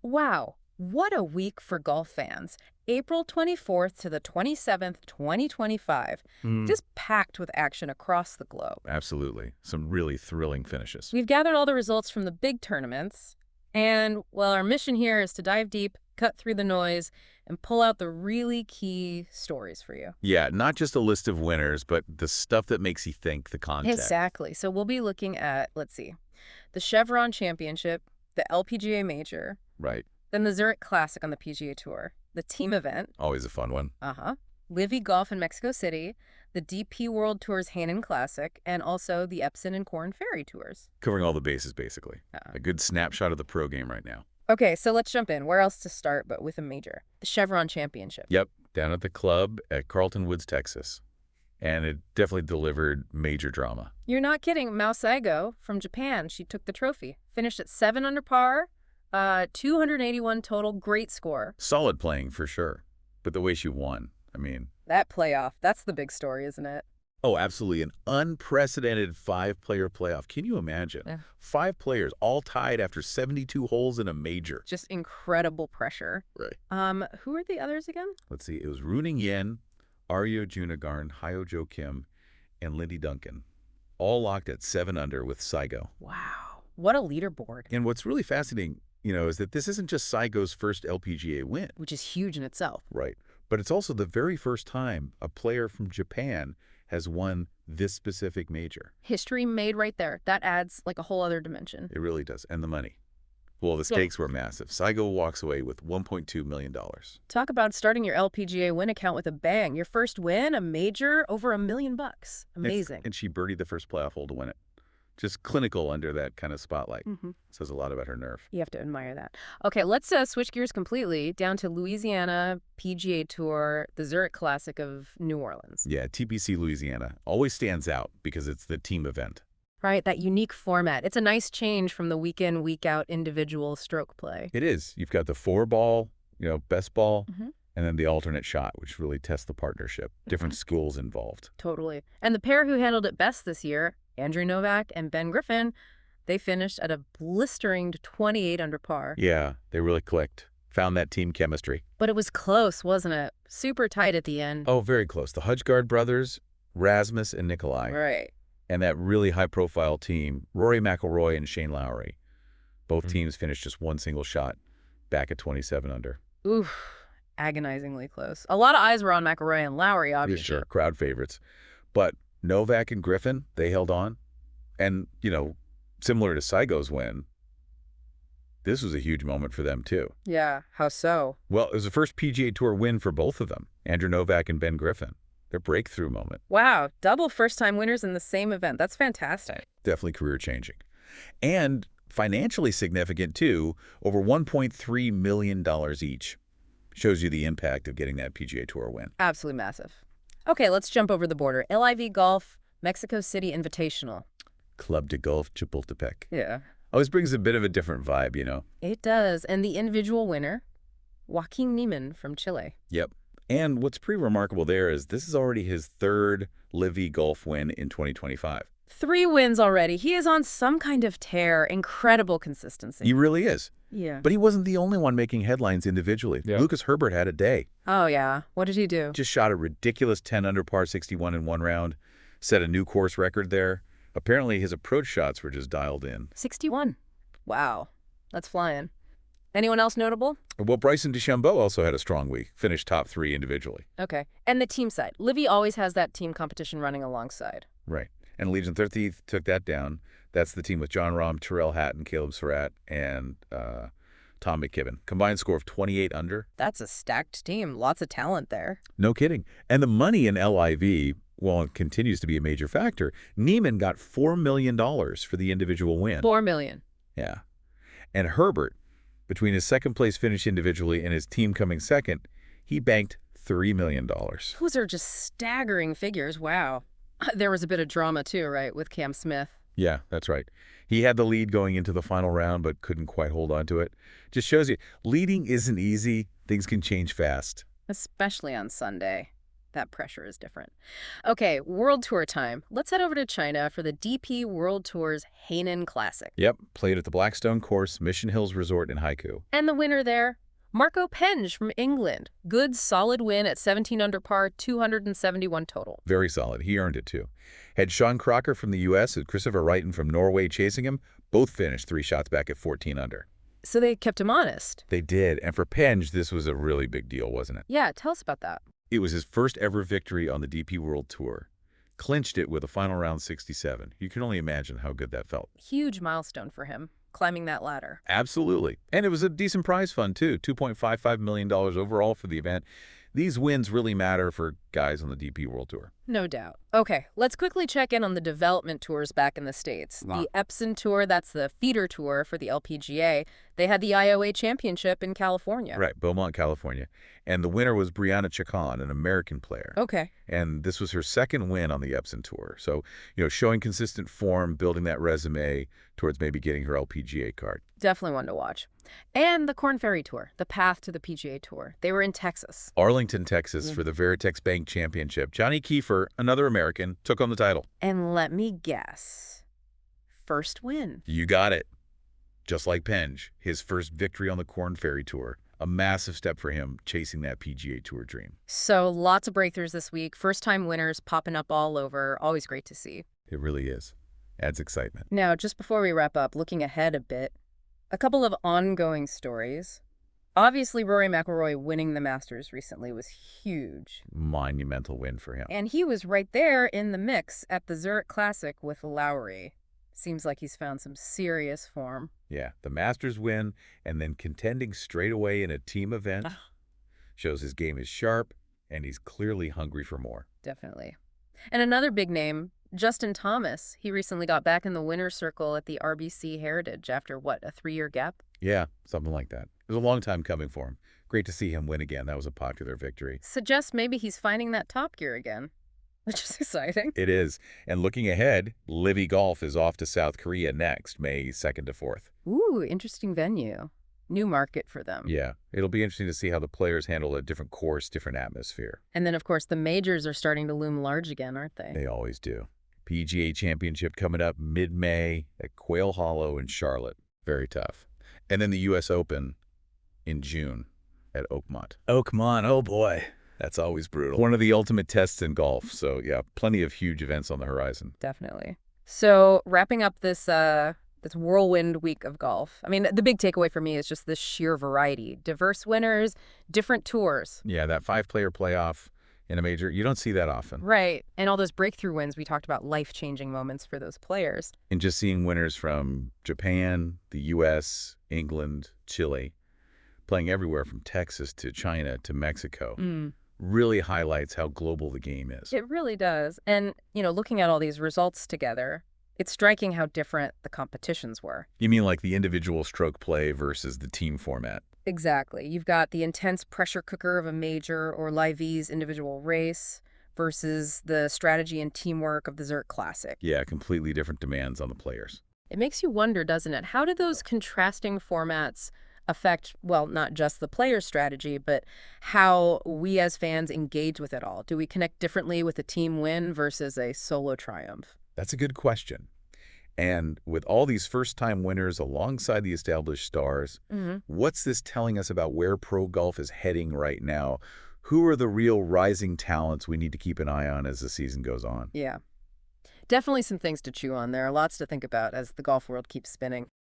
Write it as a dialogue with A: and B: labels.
A: Wow, what a week for golf fans. April 24th to the 27th, 2025.
B: Mm,
A: Just packed with action across the globe.
B: absolutely. Some really thrilling finishes.
A: We've gathered all the results from the big tournaments, and, well, our mission here is to dive deep, cut through the noise, and pull out the really key stories for you.
B: Yeah, not just a list of winners, but the stuff that makes you think, the context.
A: Exactly. So we'll be looking at, let's see, the Chevron Championship, the LPGA Major,
B: Right.
A: then the Zurich Classic on the PGA Tour, the team event,
B: Always a fun one.
A: LIV Golf in Mexico City, the DP World Tour's Hannon Classic, and also the Epson and Korn Ferry Tours.
B: Covering all the bases, basically.
A: Uh,
B: A good snapshot of the pro game right now.
A: okay, so let's jump in. Where else to start but with a major? The Chevron Championship.
B: Yep, down at the club at Carlton Woods, Texas. And it definitely delivered major drama.
A: You're not kidding. Mao Saigo from Japan, she took the trophy. Finished at 7 under par, 281 total, great score.
B: Solid playing for sure. But the way she won, I mean...
A: That playoff, that's the big story, isn't it?
B: Oh, absolutely. An unprecedented five-player playoff. Can you imagine?
A: Yeah.
B: 5 players all tied after 72 holes in a major.
A: Just incredible pressure.
B: Right.
A: Who are the others again?
B: Let's see. It was Runing Yen, Aryo Junagarn, Hyo Jo Kim, and Lindy Duncan. All locked at 7 under with Saigo.
A: Wow, what a leaderboard.
B: And what's really fascinating, is that this isn't just Saigo's first LPGA win.
A: Which is huge in itself.
B: Right. But it's also the very first time a player from Japan has won this specific major.
A: History made right there. That adds like a whole other dimension.
B: It really does. And the money. Well, the stakes were massive. Saigo walks away with $1.2 million.
A: Talk about starting your LPGA win account with a bang. Your first win, a major, over $1 million. Amazing.
B: And she birdied the first playoff hole to win it. Just clinical under that kind of spotlight.
A: Mhm.
B: Says a lot about her nerve.
A: You have to admire that. Okay, let's switch gears completely down to Louisiana, PGA Tour, the Zurich Classic of New Orleans.
B: Yeah, TPC Louisiana always stands out because it's the team event.
A: Right, that unique format. It's a nice change from the week in, week out individual stroke play.
B: It is. You've got the 4-ball, best ball,
A: Mhm.
B: and then the alternate shot, which really tests the partnership. Different schools involved.
A: Totally. And the pair who handled it best this year, Andrew Novak and Ben Griffin, they finished at a blistering 28 under par.
B: Yeah, they really clicked. Found that team chemistry.
A: But it was close, wasn't it? Super tight at the end.
B: Oh, very close. The Hudgard brothers, Rasmus and Nikolai.
A: Right.
B: And that really high-profile team, Rory McIlroy and Shane Lowry. Both teams finished just one single shot, back at 27 under.
A: Oof, agonizingly close. A lot of eyes were on McIlroy and Lowry,
B: Yeah,
A: obviously.
B: sure, crowd favorites. But Novak and Griffin, they held on. And, similar to Saigo's win, this was a huge moment for them, too.
A: Yeah, how so?
B: Well, it was the first PGA Tour win for both of them, Andrew Novak and Ben Griffin. Their breakthrough moment.
A: Wow, double first-time winners in the same event. That's fantastic.
B: Definitely career-changing. And financially significant, too, over $1.3 million each. Shows you the impact of getting that PGA Tour win.
A: Absolutely massive. Okay, let's jump over the border. LIV Golf, Mexico City Invitational.
B: Club de Golf Chapultepec.
A: Yeah.
B: Always brings a bit of a different vibe,
A: It does. And the individual winner, Joaquin Niemann from Chile.
B: Yep. And what's pretty remarkable there is this is already his third LIV Golf win in 2025.
A: 3 wins already. He is on some kind of tear. Incredible consistency.
B: He really is.
A: Yeah.
B: But he wasn't the only one making headlines individually.
C: Yeah.
B: Lucas Herbert had a day.
A: Oh, yeah. What did he do?
B: Just shot a ridiculous 10 under par 61 in one round. Set a new course record there. Apparently his approach shots were just dialed in.
A: 61. Wow. That's flying. Anyone else notable?
B: Well, Bryson DeChambeau also had a strong week. Finished top 3 individually.
A: Okay. And the team side. Livy always has that team competition running alongside.
B: Right. And Legion 13th took that down. That's the team with John Rahm, Terrell Hatton, Caleb Surratt, and Tom McKibben. Combined score of 28 under.
A: That's a stacked team. Lots of talent there.
B: No kidding. And the money in LIV, well, it continues to be a major factor. Neiman got $4 million for the individual win.
A: $4 million.
B: Yeah. And Herbert, between his second-place finish individually and his team coming second, he banked $3 million.
A: Those are just staggering figures. Wow. There was a bit of drama too, right, with Cam Smith.
B: Yeah, that's right. He had the lead going into the final round, but couldn't quite hold on to it. Just shows you, leading isn't easy. Things can change fast.
A: Especially on Sunday. That pressure is different. Okay, World Tour time. Let's head over to China for the DP World Tour's Hainan Classic.
B: Yep, played at the Blackstone Course, Mission Hills Resort in Haikou.
A: And the winner there? Marco Penge from England. Good, solid win at 17 under par, 271 total.
B: Very solid. He earned it, too. Had Sean Crocker from the U.S. and Christopher Wrighton from Norway chasing him. Both finished 3 shots back at 14 under.
A: So they kept him honest.
B: They did. And for Penge, this was a really big deal, wasn't it?
A: Yeah, tell us about that.
B: It was his first ever victory on the DP World Tour. Clinched it with a final round 67. You can only imagine how good that felt.
A: Huge milestone for him, climbing that ladder.
B: Absolutely. And it was a decent prize fund, too. $2.55 million overall for the event. These wins really matter for guys on the DP World Tour.
A: No doubt. Okay, let's quickly check in on the development tours back in the States.
B: Wow.
A: The Epson Tour, that's the feeder tour for the LPGA. They had the IOA Championship in California.
B: Right, Beaumont, California. And the winner was Brianna Chacon, an American player.
A: Okay.
B: And this was her second win on the Epson Tour. So, showing consistent form, building that resume towards maybe getting her LPGA card.
A: Definitely one to watch. And the Korn Ferry Tour, the path to the PGA Tour. They were in Texas.
B: Arlington, Texas for the Veritex Bank Championship. Johnny Kiefer, another American, took on the title.
A: And let me guess. First win.
B: You got it. Just like Penge, his first victory on the Korn Ferry Tour. A massive step for him chasing that PGA Tour dream.
A: So lots of breakthroughs this week. First-time winners popping up all over. Always great to see.
B: It really is. Adds excitement.
A: Now, just before we wrap up, looking ahead a bit, a couple of ongoing stories. Obviously, Rory McIlroy winning the Masters recently was huge.
B: Monumental win for him.
A: And he was right there in the mix at the Zurich Classic with Lowry. Seems like he's found some serious form.
B: Yeah, the Masters win and then contending straight away in a team event shows his game is sharp and he's clearly hungry for more.
A: Definitely. And another big name, Justin Thomas. He recently got back in the winner's circle at the RBC Heritage after, what, a 3-year gap?
B: Yeah, something like that. It was a long time coming for him. Great to see him win again. That was a popular victory.
A: Suggests maybe he's finding that top gear again, which is exciting.
B: It is. And looking ahead, LIV Golf is off to South Korea next, May 2nd to 4th.
A: Ooh, interesting venue. New market for them.
B: Yeah, it'll be interesting to see how the players handle a different course, different atmosphere.
A: And then, of course, the majors are starting to loom large again, aren't they?
B: They always do. PGA Championship coming up mid-May at Quail Hollow in Charlotte. Very tough. And then the U.S. Open in June at Oakmont. Oakmont, oh boy. That's always brutal. One of the ultimate tests in golf. So, yeah, plenty of huge events on the horizon.
A: Definitely. So, wrapping up this whirlwind week of golf. I mean, the big takeaway for me is just the sheer variety. Diverse winners, different tours.
B: Yeah, that 5-player playoff in a major, you don't see that often.
A: Right. And all those breakthrough wins, we talked about life-changing moments for those players.
B: And just seeing winners from Japan, the U.S., England, Chile, playing everywhere from Texas to China to Mexico, really highlights how global the game is.
A: It really does. And, looking at all these results together, it's striking how different the competitions were.
B: You mean like the individual stroke play versus the team format?
A: Exactly. You've got the intense pressure cooker of a major or LIV's individual race versus the strategy and teamwork of the Zurich Classic.
B: Yeah, completely different demands on the players.
A: It makes you wonder, doesn't it? How do those contrasting formats affect, well, not just the player's strategy, but how we as fans engage with it all? Do we connect differently with a team win versus a solo triumph?
B: That's a good question. And with all these first-time winners alongside the established stars, what's this telling us about where pro golf is heading right now? Who are the real rising talents we need to keep an eye on as the season goes on?
A: Yeah. Definitely some things to chew on. There are lots to think about as the golf world keeps spinning.